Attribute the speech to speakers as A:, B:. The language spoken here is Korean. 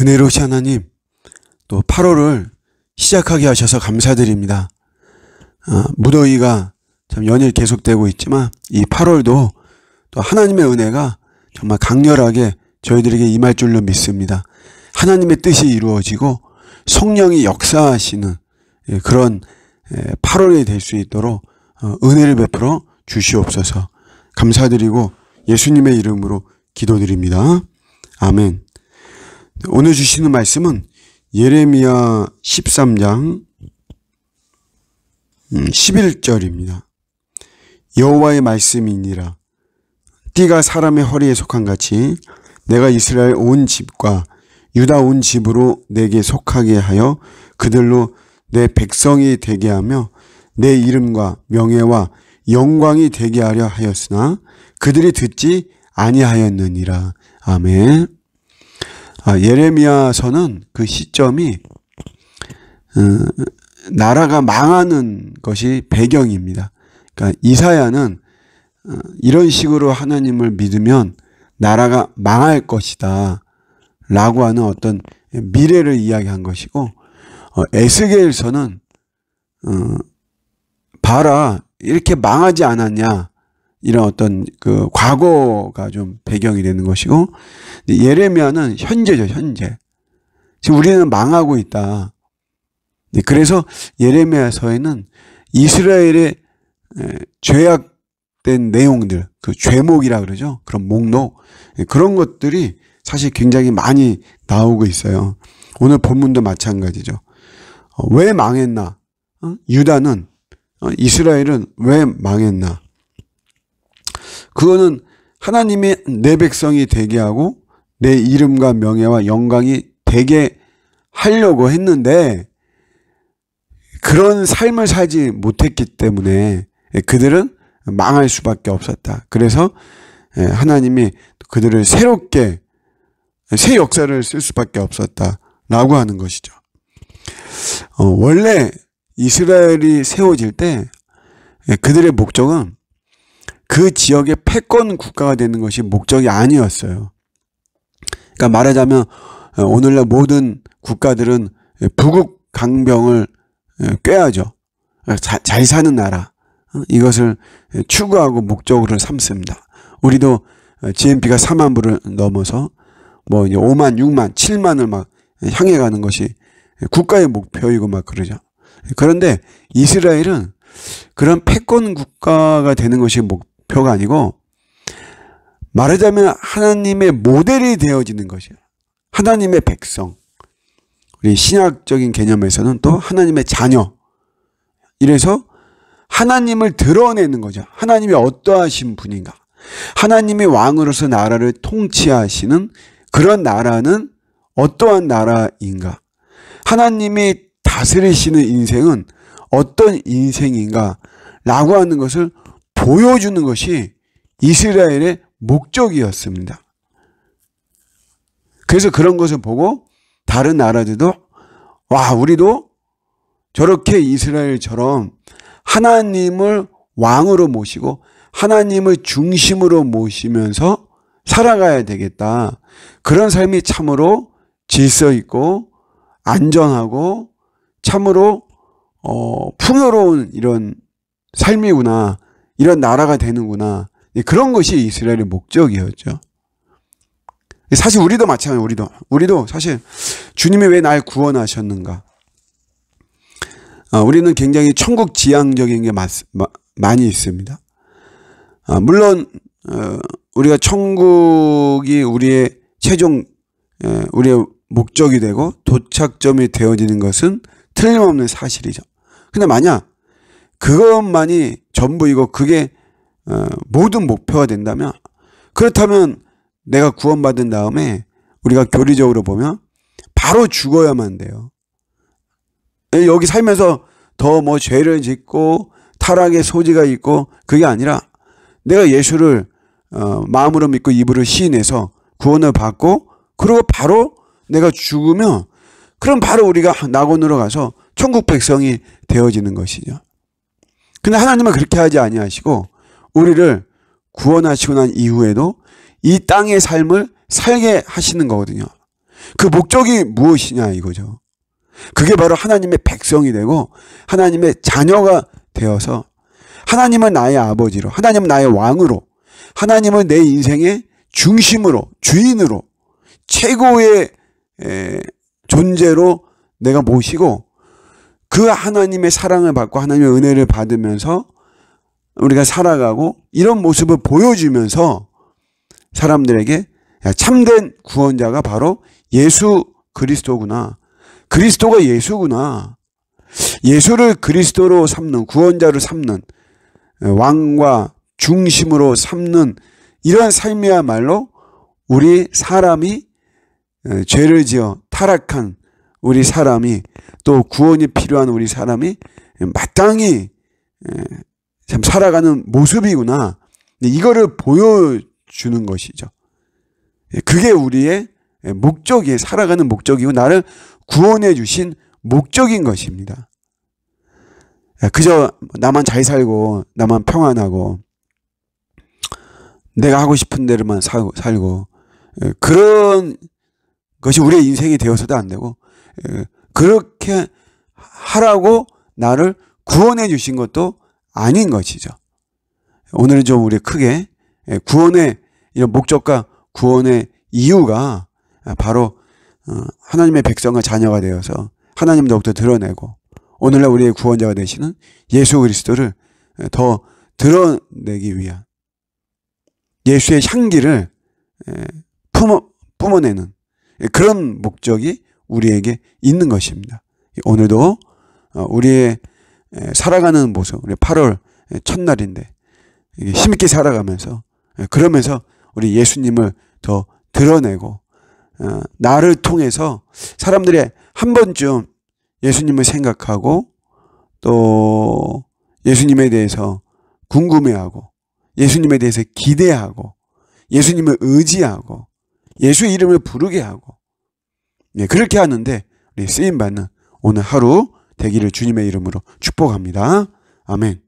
A: 은혜로우신 하나님, 또 8월을 시작하게 하셔서 감사드립니다. 무더위가 참 연일 계속되고 있지만 이 8월도 또 하나님의 은혜가 정말 강렬하게 저희들에게 임할 줄로 믿습니다. 하나님의 뜻이 이루어지고 성령이 역사하시는 그런 8월이 될 수 있도록 은혜를 베풀어 주시옵소서. 감사드리고 예수님의 이름으로 기도드립니다. 아멘. 오늘 주시는 말씀은 예레미야 13장 11절입니다. 여호와의 말씀이니라. 띠가 사람의 허리에 속한 같이 내가 이스라엘 온 집과 유다 온 집으로 내게 속하게 하여 그들로 내 백성이 되게 하며 내 이름과 명예와 영광이 되게 하려 하였으나 그들이 듣지 아니하였느니라. 아멘. 예레미야서는 그 시점이 나라가 망하는 것이 배경입니다. 그러니까 이사야는 이런 식으로 하나님을 믿으면 나라가 망할 것이다 라고 하는 어떤 미래를 이야기한 것이고, 에스겔서는 봐라 이렇게 망하지 않았냐 이런 어떤 그 과거가 좀 배경이 되는 것이고, 예레미야는 현재죠. 현재 지금 우리는 망하고 있다. 그래서 예레미야서에는 이스라엘의 죄악된 내용들, 그 죄목이라 그러죠. 그런 목록, 그런 것들이 사실 굉장히 많이 나오고 있어요. 오늘 본문도 마찬가지죠. 왜 망했나? 유다는, 이스라엘은 왜 망했나? 그거는 하나님이 내 백성이 되게 하고 내 이름과 명예와 영광이 되게 하려고 했는데 그런 삶을 살지 못했기 때문에 그들은 망할 수밖에 없었다. 그래서 하나님이 그들을 새롭게 새 역사를 쓸 수밖에 없었다라고 하는 것이죠. 원래 이스라엘이 세워질 때 그들의 목적은 그 지역의 패권 국가가 되는 것이 목적이 아니었어요. 그러니까 말하자면 오늘날 모든 국가들은 부국 강병을 꾀하죠. 잘 사는 나라, 이것을 추구하고 목적으로 삼습니다. 우리도 GNP가 4만 불을 넘어서 뭐 5만, 6만, 7만을 막 향해 가는 것이 국가의 목표이고 막 그러죠. 그런데 이스라엘은 그런 패권 국가가 되는 것이 목표가 아니고, 말하자면 하나님의 모델이 되어지는 것이에요. 하나님의 백성. 우리 신약적인 개념에서는 또 하나님의 자녀. 이래서 하나님을 드러내는 거죠. 하나님이 어떠하신 분인가. 하나님이 왕으로서 나라를 통치하시는 그런 나라는 어떠한 나라인가. 하나님이 다스리시는 인생은 어떤 인생인가 라고 하는 것을 보여주는 것이 이스라엘의 목적이었습니다. 그래서 그런 것을 보고 다른 나라들도 와, 우리도 저렇게 이스라엘처럼 하나님을 왕으로 모시고 하나님을 중심으로 모시면서 살아가야 되겠다. 그런 삶이 참으로 질서 있고 안전하고 참으로 풍요로운 이런 삶이구나. 이런 나라가 되는구나. 그런 것이 이스라엘의 목적이었죠. 사실 우리도 마찬가지예요. 우리도 사실 주님이 왜 날 구원하셨는가. 우리는 굉장히 천국 지향적인 게 많이 있습니다. 물론 우리가 천국이 우리의 최종 우리의 목적이 되고 도착점이 되어지는 것은 틀림없는 사실이죠. 근데 만약 그것만이 전부이고 그게 모든 목표가 된다면, 그렇다면 내가 구원받은 다음에 우리가 교리적으로 보면 바로 죽어야만 돼요. 여기 살면서 더 뭐 죄를 짓고 타락의 소지가 있고 그게 아니라 내가 예수를 마음으로 믿고 입으로 시인해서 구원을 받고 그리고 바로 내가 죽으면 그럼 바로 우리가 낙원으로 가서 천국 백성이 되어지는 것이죠. 근데 하나님은 그렇게 하지 아니하시고 우리를 구원하시고 난 이후에도 이 땅의 삶을 살게 하시는 거거든요. 그 목적이 무엇이냐 이거죠. 그게 바로 하나님의 백성이 되고 하나님의 자녀가 되어서 하나님은 나의 아버지로, 하나님은 나의 왕으로, 하나님은 내 인생의 중심으로, 주인으로, 최고의 존재로 내가 모시고 그 하나님의 사랑을 받고 하나님의 은혜를 받으면서 우리가 살아가고 이런 모습을 보여주면서 사람들에게 참된 구원자가 바로 예수 그리스도구나. 그리스도가 예수구나. 예수를 그리스도로 삼는, 구원자로 삼는, 왕과 중심으로 삼는 이러한 삶이야말로 우리 사람이 죄를 지어 타락한 우리 사람이 또 구원이 필요한 우리 사람이 마땅히 참 살아가는 모습이구나. 이거를 보여주는 것이죠. 그게 우리의 목적이에요. 살아가는 목적이고 나를 구원해 주신 목적인 것입니다. 그저 나만 잘 살고 나만 평안하고 내가 하고 싶은 대로만 살고 그런 것이 우리의 인생이 되어서도 안 되고 그렇게 하라고 나를 구원해 주신 것도 아닌 것이죠. 오늘은 좀 우리 크게 구원의 이런 목적과 구원의 이유가 바로 하나님의 백성과 자녀가 되어서 하나님 더욱더 드러내고 오늘날 우리의 구원자가 되시는 예수 그리스도를 더 드러내기 위한 예수의 향기를 품어내는 그런 목적이 우리에게 있는 것입니다. 오늘도 우리의 살아가는 모습, 우리 8월 첫날인데 힘있게 살아가면서 그러면서 우리 예수님을 더 드러내고 나를 통해서 사람들이 한 번쯤 예수님을 생각하고 또 예수님에 대해서 궁금해하고 예수님에 대해서 기대하고 예수님을 의지하고 예수 이름을 부르게 하고 그렇게 하는데 우리 쓰임받는 오늘 하루 되기를 주님의 이름으로 축복합니다. 아멘.